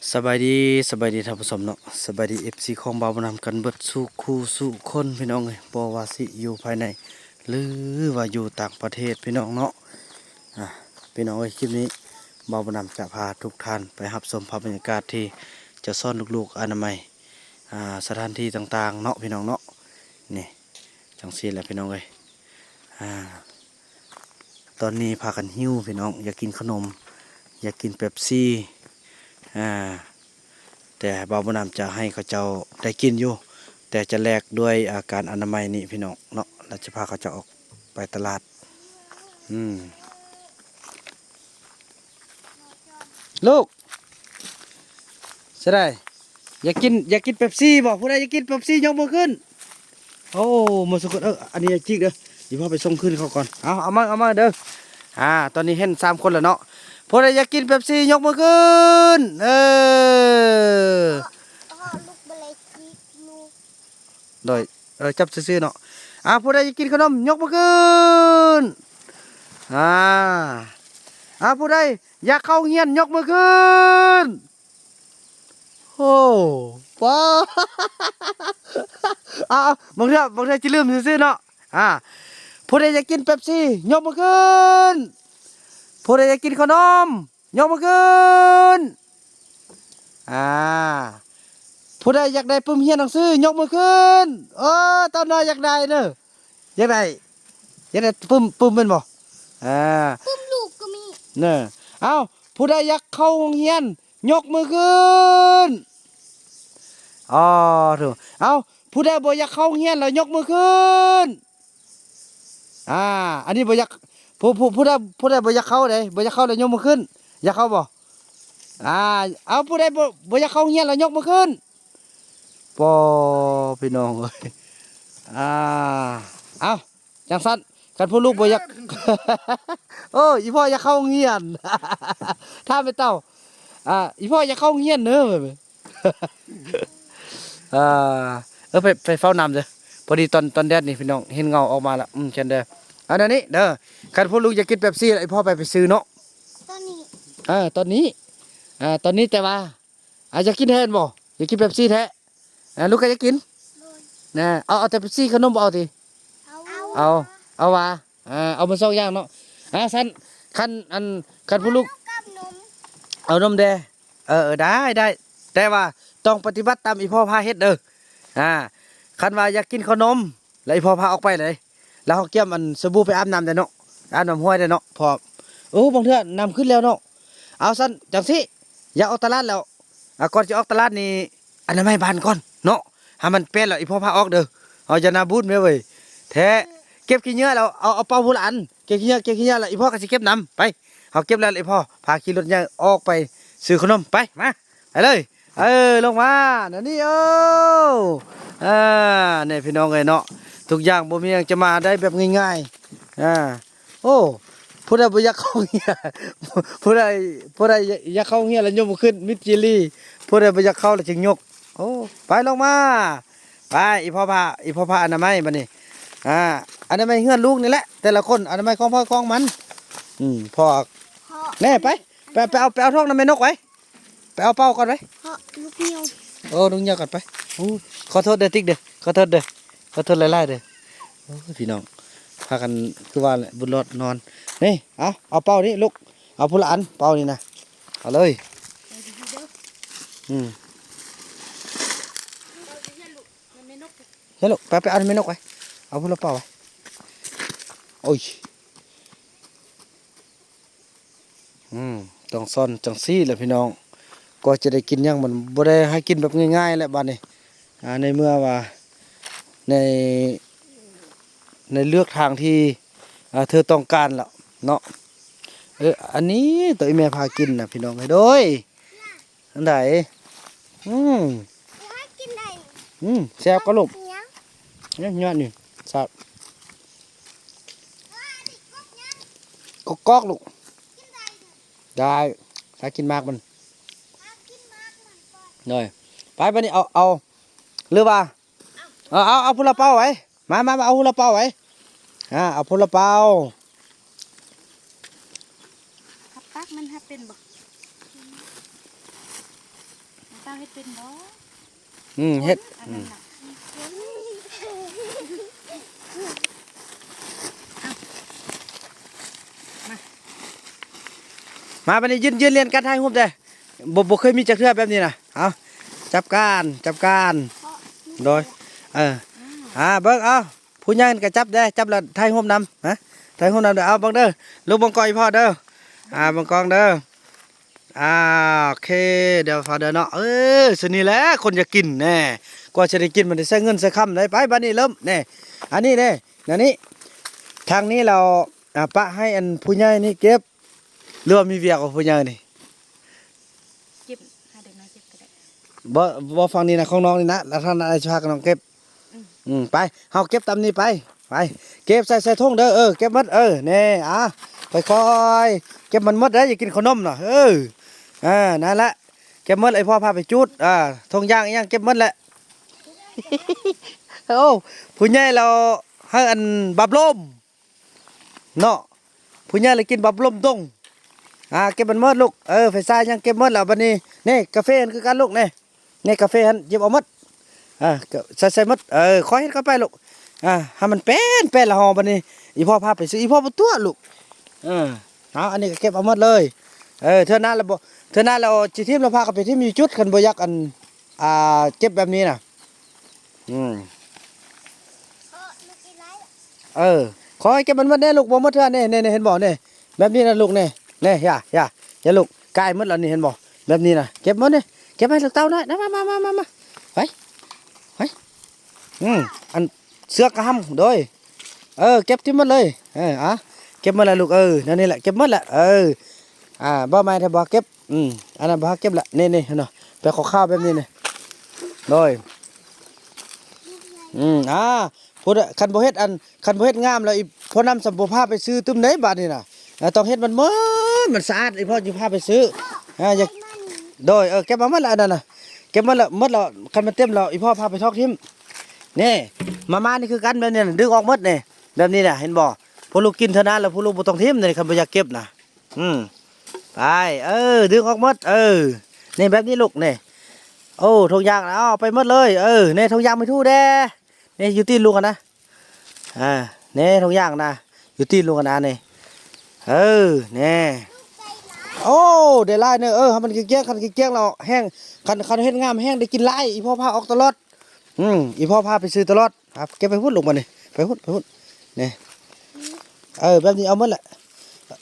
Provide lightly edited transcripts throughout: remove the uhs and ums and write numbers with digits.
สบายดีท่านผู้ชมเนาะสบายดีFCของบาวบุญนำกันเบิดสู่คู่สู่คนพี่น้องเอ้ยบ่ว่าสิอยู่ภายในหรือว่าอยู่ต่างประเทศพี่น้องเนาะพี่น้องเอ้ยคลิปนี้บาวบุญนำจะพาทุกท่านไปรับชมภาพบรรยากาศที่จะซ่อนลูกๆอนามัยสถานที่ต่างๆเนาะพี่น้องเนาะนี่จังซี่แหละพี่น้องเอ้ยตอนนี้พากันหิวพี่น้องอยากกินขนมอยากกินเป๊ปซี่แต่บาวบุญนำจะให้เขาเจ้าได้กินอยู่แต่จะแลกด้วยอาการอนามัยนี่พี่น้องเนาะเราจะพาเขาเจ้าออกไปตลาดลูกใช่ได้อยากกินเป๊ปซี่บอกผู้ใดอยากกินเป๊ปซี่ยกมือขึ้นโอ้มาสุกอันนี้จิกเด้อเดี๋ยวพ่อไปส่งขึ้นเขาก่อนเอามาเด้อตอนนี้เห็น3 คนแล้วเนาะผู้ใดอยากกินเป๊ปซี่ยกมือขึ้นโดยจับซื้อๆเนาะผู้ใดอยากกินขนมยกมือขึ้นผู้ใดอยากเข้าเฮียนยกมือขึ้นโอ้ว้าบางทีจะลืมซื้อๆเนาะผู้ใดอยากกินเป๊ปซี่ยกมือขึ้นผู้ใดอยากกินขนมยกมือขึ้นผู้ใดอยากได้ปุ่มเฮียนหนังสือยกมือขึ้นตอนน้อยอยากได้เนอะอยากได้ปุ่มเป็นบ่ปุ่มลูกก็มีเนอะผู้ใดอยากเข้าโรงเรียนยกมือขึ้นถูกผู้ใดบ่อยากเข้าโรงเรียนแล้วยกมือขึ้นอันนี้บ่อยากผู้ใดบ่อยากเข้าเลยบ่อยากเข้าแล้วยกมือขึ้นอยากเข้าบ่ผู้ใดบ่อยากเข้าโรงเรียนแล้วยกมือขึ้นปอพี่น้องเอ้ยจังสั้นกันพูดลูกบ่อยากอีพ่ออยากเข้าโรงเรียนถ้าไม่เต้าอีพ่ออยากเข้าโรงเรียนเนอะไปเฝ้านำเลยพอดีตอนแดดนี่พี่น้องเห็นเงาออกมาละเช่นเด้ออันนี้เด้อกันพูดลูกอยากกินเป๊ปซี่ไอพ่อไปซื้อเนาะตอนนี้ตอนนี้แต่ว่าอยากกินแทนบ่อยากกินเป๊ปซี่แท้ลูกก็จะกินเอาแต่เป๊ปซี่ขนมเอาทีเอาว่าเอามา2 อย่างเนาะสั้นคันผู้ลูกเอานมแดได้แต่ว่าต้องปฏิบัติตามอีพ่อพาเฮ็ดเด้อคันว่าอยากกินขนมแล้วอีพ่อพาออกไปเลยแล้วเขาเกี่ยมสบู่ไปอาบน้ำได้เนาะอาบน้ำห้วยได้เนาะพอบางเทื่อนำขึ้นแล้วเนาะเอาสั้นจังสิอยากออกตลาดแล้วก่อนจะออกตลาดนี่อนามัยบ้านก่อนเนาะให้มันเป็นแล้วอีพ่อพาออกเด้อเอาจะนาบูดไหมเว้ยแท้เก็บขี้เหงื่อแล้วเอาเป่าผู้ละอันเก็บขี้เหงื่อแล้วอีพ่อก็สิเก็บน้ำไปเอาเก็บแล้วอีพ่อพาขี่รถยางออกไปซื้อขนมไปเลยลงมานี่เนี่ยพี่น้องเอ้ยเนาะทุกอย่างบ่มีหยังจะมาได้แบบง่ายๆผู้ใดบ่อยากเข้าเฮียผู้ใดอยากเข้าเฮียแล้วยกมือขึ้นมิดจิลีผู้ใดบ่อยากเข้าแล้วจึงยกไปลงมาไปอีพ่อพาอนามัยบัดนี้อนามัยเฮือนลูกนี่แหละแต่ละคนอนามัยของพ่อของมันพ่อแน่ไปเอาท้องน้ำแม่นกไว้ไปเอาเป้าก่อนไว้ลูกเหี่ยวลูกเหี่ยวก่อนไปขอโทษเด้อติ๊กเด้อขอโทษหลายๆเด้อพี่น้องพากันคือว่าบุญรอดนอนนี่เอาเป้านี่ลูกเอาผู้ละอันเป้านี่นะเอาเลยเฮ้ยลูกไปเอาแม่นกไว้เอาผู้ละเป้าไว้โอ้ยต้องซ่อนจังซี่แหละพี่น้องก็จะได้กินยังมันบ่ได้ให้กินแบบง่ายๆแหละบัดนี้ในเมื่อว่าในเลือกทางที่เธอต้องการแล้วเนาะอันนี้ตัวแม่พากินนะพี่น้องให้โดยอันไหนแซ่บก็ลูกเนี่ยยอดนี่แซ่บก๊อกลูกได้ถ้ากินมากมันเลยไปบัดนี้เอาหรือว่าเอาพุละเป้าไว้มาเอาพุละเป้าไว้เอาพุละเป้าปักมันให้เป็นบ่ เฮ็ดเป็นบ่ เฮ็ด อันนั้นน่ะ มาบัดนี้ยืนเรียนกันถ่ายรูปเด้บ่เคยมีจักเทื่อแบบนี้น่ะเอาจับการโดยเบิ่งเอาผู้ใหญ่ก็จับได้จับแล้วถ่ายรูปนำฮะถ่ายรูปนำเด้อเอาเบิ่งเด้อลูกบังกอยพ่อเด้อบังกองเด้อโอเคเดี๋ยวพอเด้อเนาะสนี่แหละคนจะกินแน่กว่าจะได้กินมันได้ใช้เงินใช้คำได้ไปบัดนี้เริ่มแน่อันนี้เด้อันนี้ทางนี้เราปะให้อันผู้ใหญ่นี่เก็บหรือว่ามีเวียกกับผู้ใหญ่นี่ เก็บหาเด็กน้อยเก็บก็ได้ บ่ฟังนี่นะของน้องนี่นะแล้วท่านอะไรพากับน้องเก็บไปเฮาเก็บตามนี้ไปเก็บใส่ถุงเด้อเก็บหมดแน่ค่อยๆเก็บมันหมดเด้ออย่ากินขนมเนาะนั่นแหละเก็บหมดไอ้พ่อพาไปจุดทงย่างอีหยังเก็บหมดแหละ โอ้ผู้ใหญ่เราให้อันบับลมเนาะผู้ใหญ่เลยกินบับลมตรงเก็บมันหมดลูกไฟฟ้ายังเก็บหมดแล้วบัดนี้นี่กาแฟนั่นคือการลูกนี่กาแฟหันหยิบเอาหมดใส่หมดค่อยเฮ็ดเข้าไปลูกให้มันเป็นละหอบัดนี้อีพ่อพาไปซื้ออีพ่อบ่ตัวลูกอันนี้ก็เก็บเอาหมดเลยเท่านั้นแล้วบ่เท่านั้นเราจิทีมเราพากันไปที่มีจุดคันบ่อยากอันเก็บแบบนี้น่ะขอให้เก็บมันหมดแน่ลูกบ่หมดเท่านี่เห็นบ่นี่แบบนี้นะลูกนี่อย่าลูกกายหมดแล้วนี่เห็นบ่แบบนี้น่ะเก็บหมดนี่เก็บให้ลูกเต้าหน่อยนะมาไปอันเสือกกระหำโดยเก็บที่หมดเลยเก็บหมดแล้วลูกนั่นนี่แหละเก็บหมดแหละบ่ไม่ถ้าบ่เก็บอันนั้นบ่เก็บละนี่เห็นบ่ไปขอข้าวแบบนี้นี่โดยพูดคันบ่เฮ็ดคันบ่เฮ็ดงามแล้วอีพ่อนำสัมปภาไปซื้อตึ้มไหนบาดนี่น่ะต้องเฮ็ดมันหมดมันสะอาดอีพ่อสิพาไปซื้ออย่าโดยเก็บมาหมดแล้วอันนั้นน่ะเก็บหมดแล้วคันมันเต็มแล้วอีพ่อพาไปทอกทิ่มนี่มานี่คือกันแบบนี้ดึงออกหมดนี่แบบนี้น่ะเห็นบ่พอลูกกินเท่านั้นแล้วพอลูกบ่ต้องทิ่มนี่คันบ่อยากเก็บน่ะไปดึงออกหมดนี่แบบนี้ลูกนี่โอ้ทุกอย่างแล้วเอาไปหมดเลยนี่ทุกอย่างไม่ทู่แด้นี่อยู่ตีนลุงกันนะนี่ทุกอย่างนะอยู่ตีนลุงกันนะนี่นี่โอ้ได้ไล่เนอะมันเกี้ยงคันเกี้ยงเราแห้งคันเฮ็ดงามแห้งได้กินไล่อีพ่อพาออกตลอดอีพ่อพาไปซื้อตลอดครับเก็บไปพุ่นลงมานี่ไปพุ่นนี่แบบนี้เอาหมดแหละ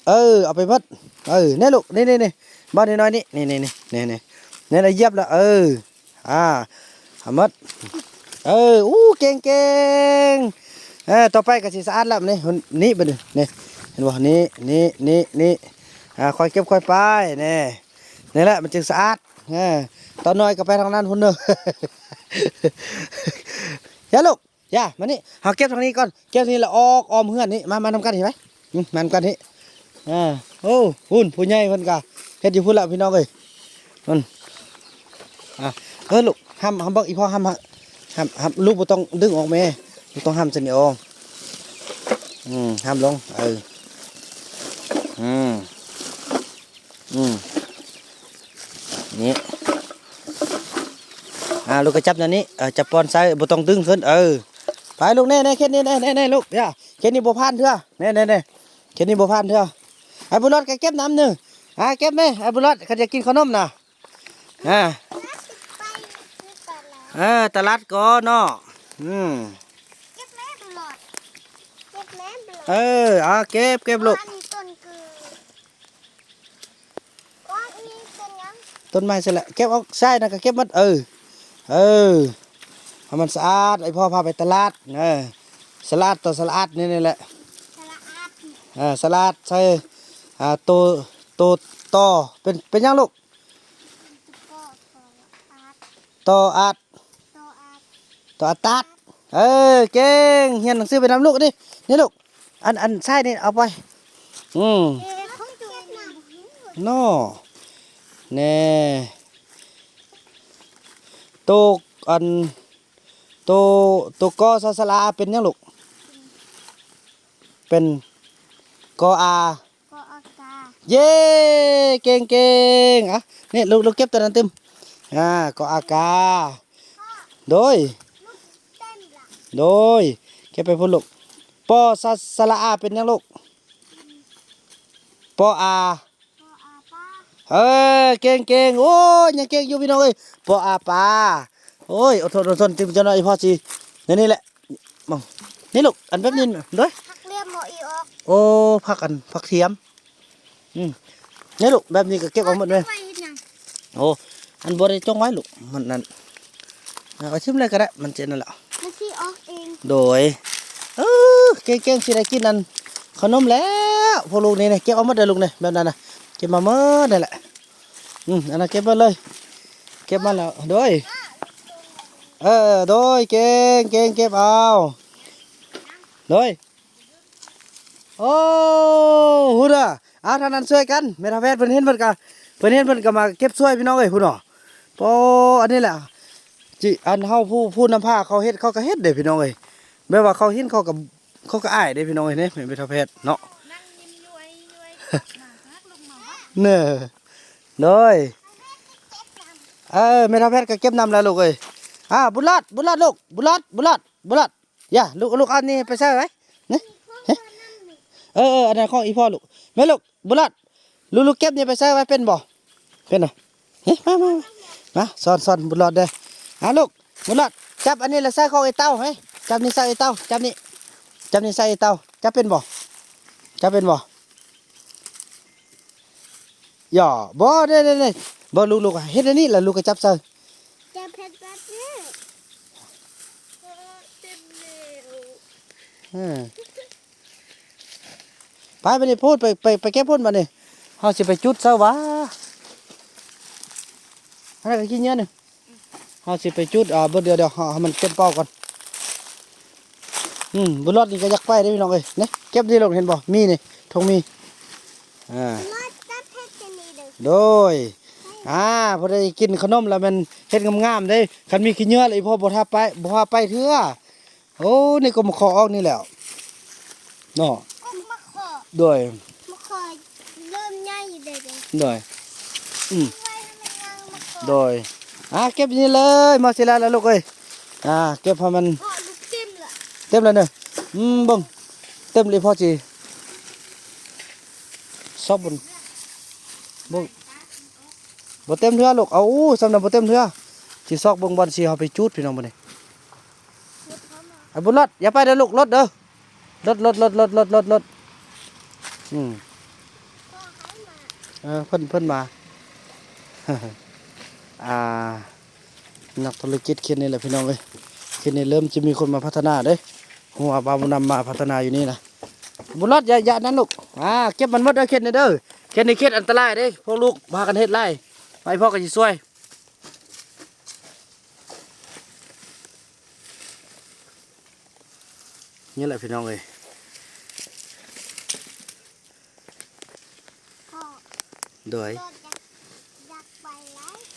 เอาไปหมดนี่ลูกนี่บ้านน้อยนี่นี่ละเยียบแล้วเอาหมดเก่งต่อไปก็สิสะอาดแล้วนี่บ่นี่เห็นบ่นี่ค่อยเก็บค่อยไปนี่แหละมันจึงสะอาดตอนน้อยก็ไปทางนั้นพุ่นเด้อ อย่าลูกอย่ามานี่เฮาเก็บทางนี้ก่อนเก็บนี่แล้วออกออมเฮือนนี่มานำกันเห็นไหมมานำกันนี่โอ้พุ่นผู้ใหญ่เพิ่นก็เฮ็ดอยู่พุ่นละพี่น้องเอ้ยพุ่นลูกห้ามบอกอีพ่อห้ามลูกบ่ต้องดึงออกแม่ลูกต้องห้ามเสนออกห้ามลงนี่ลูกก็จับนั่นนี่จับปอนซ้ายบ่ต้องดึงขึ้นไปลูกแน่ๆแค่นี้แน่ลูกอย่าแค่นี้บ่ผ่านเถอะแน่แค่นี้บ่ผ่านเถอะไอ้บุญรอดก็เก็บน้ำนึงเก็บแม่ไอ้บุญรอดเขาจะกินขนมน่ะตลาดก่อนเนาะเก็บแม่ตลอดเก็บแม่ตลอดเก็บลูกต้นคือก้อนนี้เป็นยัง ต้นไม้เสร็จแล้วเก็บเอาใช่นะก็เก็บหมดให้มันสะอาดไอ้พ่อพาไปตลาดสลัดต่อสลัดนี่แหละสลัดใส่ตัวต่อเป็นยังลูกต่ออัดตัดเก่งเฮียนหนังสือไปนำลูกดินี่ลูกอันใช่นี่เอาไปนอแน่ตัวกอสลาเป็นยังลูกเป็นกออาเย้เก่งนี่ลูกเก็บตัวนั้นเต็ม ก็อากาโดย ลูกเต้นล่ะ โดยเก็บไปพุ่นลูกปอสระอาเป็นยังลูกปออา พ่ออาป้า เก่งโอ้ยยังเก่งอยู่พี่น้องเอ้ยปออาปลาโอ้ยอดทนติมจะหน่อยพ่อสินี่แหละมองนี่ลูกอันแบบนี้เด้อ หักเรียมหมออีออก โอ้ผักเทียมนี่ลูกแบบนี้ก็เก็บเอาหมดเลย ไว้เฮ็ดหยัง โอ้อันบริจงไว้ลูกมันนั่นเอาชิมเลยก็ได้มันเจนนั่นแหละ มันสิออกเอง โดยเก่งสิได้กินนั่นขนมแล้วพวกลูกนี่เก็บเอาหมดเลยลูกนี่แบบนั้นนะเก็บมาหมดนั่นแหละอันนั้นเก็บมาเลยเก็บมาแล้วโดยโดยเก่งเก็บเอาโดยโอ้หุ่นท่านนั้นช่วยกันเมทาเพชรเพิ่นเห็นเพิ่นก็มาเก็บช่วยพี่น้องเอ้ยหุ่นพออันนี้แหละจิอันเฮาผู้นำผ้าเขาเฮ็ดเขาก็เฮ็ดเด้พี่น้องเอ้ยแม้ว่าเขาเห็นเขาก็อ้ายเด้พี่น้องเอ้ยเนี่ยเมทาเพชรเนาะ นั่งยิ้มย้วยมาฮักลงมาว่า เน่โดยเมทาเพชรก็เก็บน้ำแล้วลูกเอ้ยบุญรอดลูกบุญรอดอย่าลูกอันนี้ไปใส่ไว้นี่อันนั้นของอีพ่อลูกแม่ลูกบุญรอดลูกเก็บนี่ไปใส่ไว้เป็นบ่เป็นเหรอเฮ้ยมาสอนบุญรอดเด้อลูกบุญรอดจับอันนี้แล้วใส่ของไอ้เต้าเฮ้ยจับนี่ใส่ไอ้เต้าจับนี่ใส่ไอ้เต้าจับเป็นบ่ย่อบ่เด้บ่ลูกเฮ็ดอันนี้แล้วลูกก็จับใส่ จะเผ็ดแบบนี้ เต็มเร็ว ไปนี่พูดไปเก็บพูดมานี่เฮาสิไปจุดซะวะอะไรก็กินเยอะนึงเฮาสิไปจุดบ่เดี๋ยวให้มันเก็บเป้าก่อนบุญรอดนี่ก็อยากไปได้พี่น้องเอ้ยนี่เก็บนี่ลูกเห็นบ่มีนี่ทงมีรสจะเผ็ดจะนี่เด้อ โดยพอได้กินขนมแล้วมันเฮ็ดงามๆเด้คันมีขี้เหงื่อเลยพ่อบ่พาไปเถื่อโอ้นี่ก็มาขอออกนี่แล้วเนาะ ก็มาขอ โดย มาขอเริ่มใหญ่เด้อ โดย ไว้ให้มันยังมาขอ โดยเก็บนี่เลยมาสิแล้วลูกเอ้ยเก็บให้มัน พ่อลูกเต็มละ เต็มแล้วเนอะเบิ่งเต็มเลยพ่อจีซอบบ่เต็มเทื่อลูกเอาสำนักบ่เต็มเทื่อสิซอกเบิ่งบอลสิเฮาไปจูดพี่น้องบ่นี่บุญรถอย่าไปเด้อลูกรถเด้อรถเพิ่นมา นักธุรกิจเขียนนี่แหละพี่น้องเอ้ยเขียนนี่เริ่มจะมีคนมาพัฒนาเด้หัวบาบุญนำมาพัฒนาอยู่นี่นะบุญรอดอย่านั้นลูกเก็บมันหมดเด้อเขียนนี่เด้อเขียนนี่เขียนอันตรายเด้พวกลูกพากันเฮ็ดไรไปพ่อก็สิช่วยนี่แหละพี่น้องเอ้ย พ่อ โดย รถอยากไป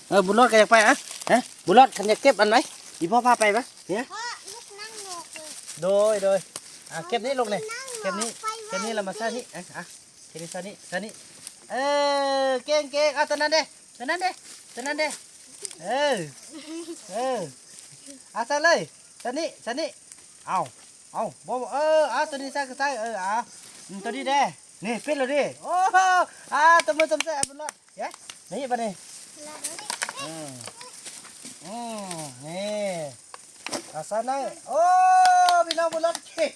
แล้ว บุญรอดก็อยากไปบุญรอดคันอยากเก็บอันไหมอีพ่อพาไปปะเนี่ย พ่อลูกนั่งโงกเลย โดยเก็บนี่ลงเลยเก็บนี่เรามาใส่นี่เก็บนี่ใส่นี่เก่งตอนนั้นเด้ใส่เลยใส่นี่เอาบ่ตัวนี้ใส่ก็ใส่ตัวนี้เด้นี่เป็นแล้วดิโอ้ตัวมือตัวใส่บุญรอดนี่ปะนี่ แล้วนี่ นี่ใส่เลยโอ้พี่น้องบุญรอดเก่ง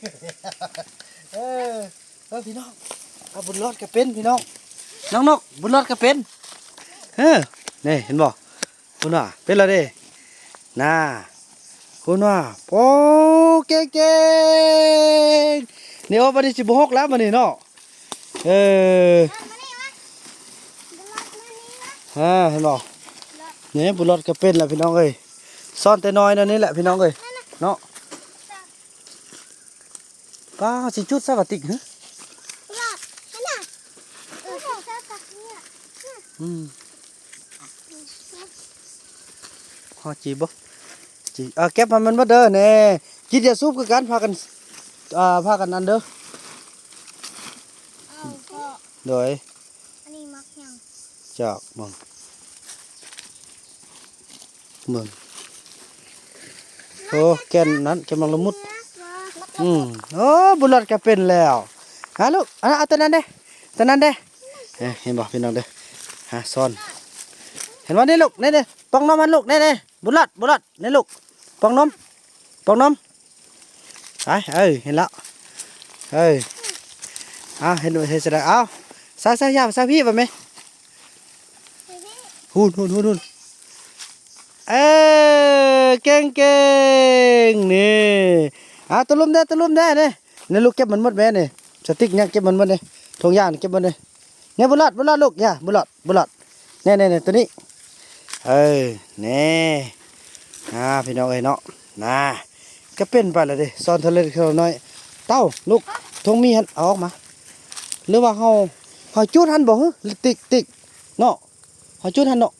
พี่น้องบุญรอดก็เป็นพี่น้องน้องนกบุญรอดก็เป็นนี่เห็นบ่คุณว่าเป็นแล้วดิน่าคุณว่าโอ้เก่งนี่วันนี้16แล้วมันนี่เนาะมานี่วะรถมานี่วะ เห็นบ่นี่บุญรอดก็เป็นแล้วพี่น้องเอ้ยซ่อนแต่น้อยนั่นนี่แหละพี่น้องเอ้ยเนาะป้าสิจุดสวัสดิฮะ รถนั่นน่ะเจ้าตักเนี่ย พอจีบ่จีเก็บให้มันมาเด้อแน่กินยาสูบคือกันพากันนั่นเด้อ เอาพ่อ โดย อันนี้มักยัง จากมึง เมืองโอ้แก่นนั้นกำลังละมุดโอ้บุญรอดก็เป็นแล้วฮะลูกเอาตัวนั้นเด้ตัวนั้นเด้เห็นบ่พี่น้องเด้ฮะซ่อนเห็นว่านี่ลูกนี่เด้ปองนมมันลูกนี่บุญรอดนี่ลูกปองนมไปเห็นแล้วเห็นด้วยเห็นเสร็จแล้วเอาซาย่าซาพี่ไปไหมหุ่นเก่งนี่ตะลุ่มได้เนี่ยนี่ลูกเก็บมันหมดแม่เนี่ยสติ๊กเนี่ยเก็บมันหมดเลยทงย่างเก็บมันเลยเนี่ยบุญรอดลูกย่าบุญรอดเนี่ยตัวนี้นี่พี่น้องเนาะก็เป็นไปแล้วดิซ้อนทะเลเขาน้อยเต้าลูกทงมีหันออกมาหรือว่าเขาจุดหันบ่ฮึติ๊กเนาะเขาจุดหันเนาะ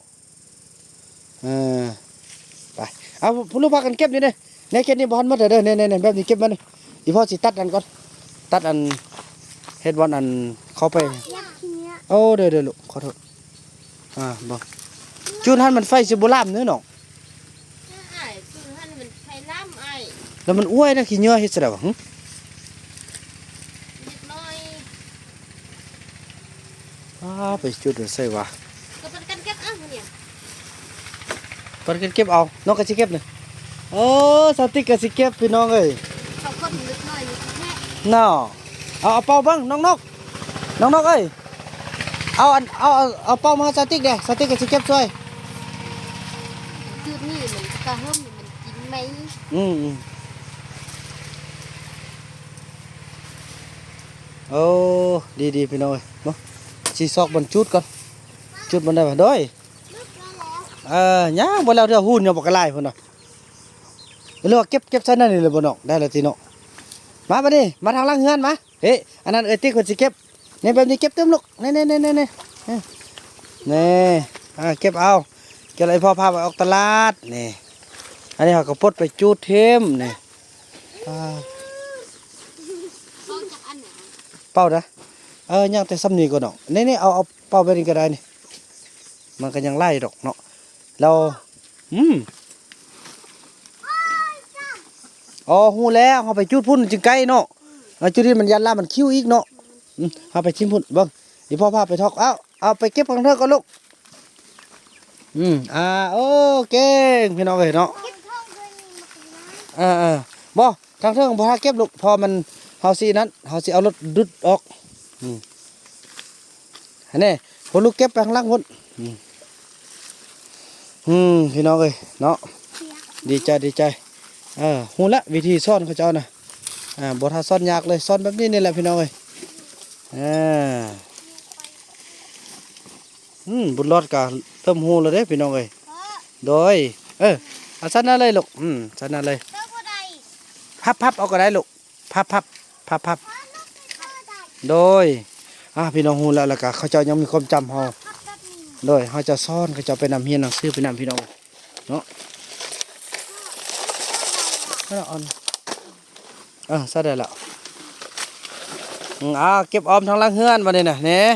ไปเอาผู้ลูกพากันเก็บนี่เด้เนี่ยเก็บนี่บอลมาเด้อเนี่ยแบบนี้เก็บมาเลยอีพ่อสิตัดอันก่อนตัดอันเฮ็ดบอลอันเข้าไปโอ้เด้อลูกขอโทษบ่จุดหันมันไฟสิบ่ลามเนื้อเนาะแล้วมันอ้วยนะขี้เหงื่อเฮ็ดซะแล้วหึไปจุดใส่ว่าก็เป็นกันเก็บเนี่ย เปิดเก็บเอาน้องก็สิเก็บเลยโอ้สติ๊กก็สิเก็บพี่น้องเอ้ย เขาคนลึกหน่อยอยู่แค่ น่าเอาเป่าเบิ่งน้องนกเอ้ยเอาเป่ามาสติ๊กเด้สติ๊กก็สิเก็บช่วยจุดนี้มันกระเฮิมมันกินไหมโอ้ดีพี่น้องเอ้ยเนาะสิซอกบนจุดก่อนจุดบนได้บ่ด้วยย่างบ่แล้วเด้อหุ่นเนี่ยบ่กระไรพุ่นน่ะเรียกว่าเก็บใส่นั่นนี่เลยบ่น้องได้แล้วติเนาะมาบัดนี้มาทางหลังเฮือนมาเฮ้อันนั้นติ๊กเพิ่นสิเก็บนี่แบบนี้เก็บเต็มลูกนี่เก็บเอาเก็บอะไรพ่อพาไปออกตลาดนี่อันนี้เขาก็ปลดไปจูดเทมนี่เป่านะย่างแต่ซ้ำนี่ก็เนาะนี่เอาเป่าไปนี่ก็ได้นี่มันก็ยังไล่ดอกเนาะเราอ๋อหูแล้วเขาไปจูดพุ่นจึงไกลเนาะจุดนี้มันยันล่ามันคิ้วอีกเนาะเอาไปชิมพุ่นเบิ้งอีพ่อพาไปทอกเอาไปเก็บของเธอก็ลูกโอ้เก่งพี่น้องเอ้ยเนาะบ่ทางเธอของพ่อเก็บลูกพอมันเฮาสินั้นเฮาสิเอารถดุดออกอันนี้พอลูกเก็บไปข้างล่างพุ่นพี่น้องเอ้ยเนาะดีใจหูละวิธีซ่อนเขาเจ้านะบ่ถ้าซ่อนยากเลยซ่อนแบบนี้นี่แหละพี่น้องเอ้ยบุญรอดกะเริ่มหูแล้วเด้พี่น้องเอ้ยโดยเอาสั้นนั่นเลยลูกสั้นนั่นเลยพับเอาก็ได้ลูกพับโดยพี่น้องหูแล้วก็เขาเจ้ายังมีความจำเฮาโดยเขาจะซ่อนเขาจะไปนำเฮียนหนังสือไปนำพี่น้องเนาะซะได้แล้วเก็บออมทางล่างเฮือนมาเลยนะเนี่ย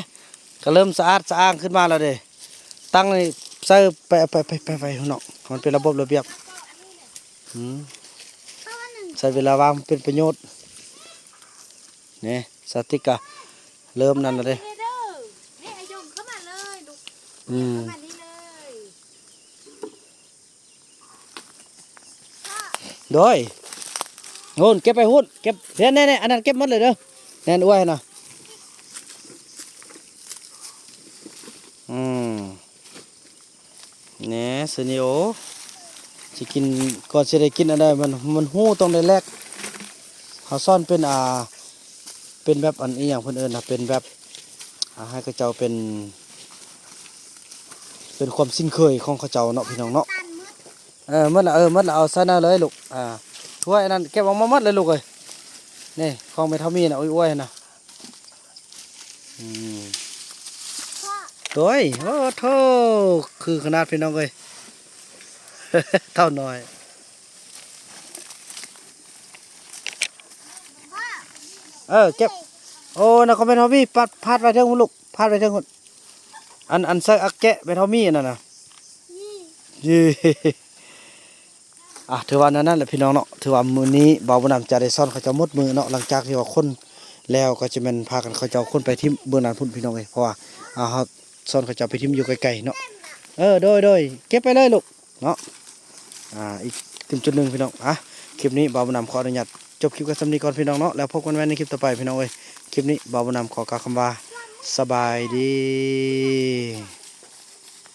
ก็เริ่มสะอาดสะอ้างขึ้นมาแล้วเด้ตั้งในใส่ไปเนาะมันเป็นระบบระเบียบใส่เวลาวางเป็นประโยชน์เนี่ยสติกะเริ่มนั่นแล้วเด้นี่ไอ้ยงเข้ามาเลยลูกเข้ามานี่เลยโดยหุ่นเก็บไปหุ่นเก็บเน่อันนั้นเก็บหมดเลยเด้อแน่นอ้วยนะเนี่ยสนิโอจะกินก่อนจะได้กินอะไรมันหู้ต้องได้แลกเขาซ่อนเป็นแบบอันนี้อย่างคนอื่นนะเป็นแบบให้กระเจ้าเป็นความสิ้นเคยของเขาเจ้าเนาะพี่น้องเนาะมัดละเอาซะนะเลยลูกถ้วยนั่นเก็บออกมามัดเลยลูกเลยนี่ของไม่เท่ามีนะอ้วยนะตัวโอ้โธ่คือขนาดพี่น้องเลย เท่าน้อยเก็บโอ้นะเขาไม่เท่ามีพาดไปเทิงหุ่นลูกพาดไปเทิงหุ่นอันใส่อักแกะไปเท่ามีนั่นนะยี่ ถือว่านั่นแหละพี่น้องเนาะถือว่ามื้อนี้บ่าวบ่นำจะได้ซ่อนเขาเจ้าหมดมือเนาะหลังจากที่ว่าคนแล้วก็จะแม่นพากันเขาเจ้าคนไปที่เบื้องนั้นพุ่นพี่น้องเอ้ยเพราะว่าเฮาซ่อนเขาเจ้าไปทิ่มอยู่ไกลๆเนาะโดยเก็บไปเลยลูกเนาะอีกถึงจุดหนึงพี่น้องคลิปนี้บ่าวบ่นำขออนุญาตจบคลิปกันสำนี้ก่อนพี่น้องเนาะแล้วพบกันใหม่ในคลิปต่อไปพี่น้องเอ้ยคลิปนี้บ่าวบ่นำขอกล่าวคำว่าสบายดี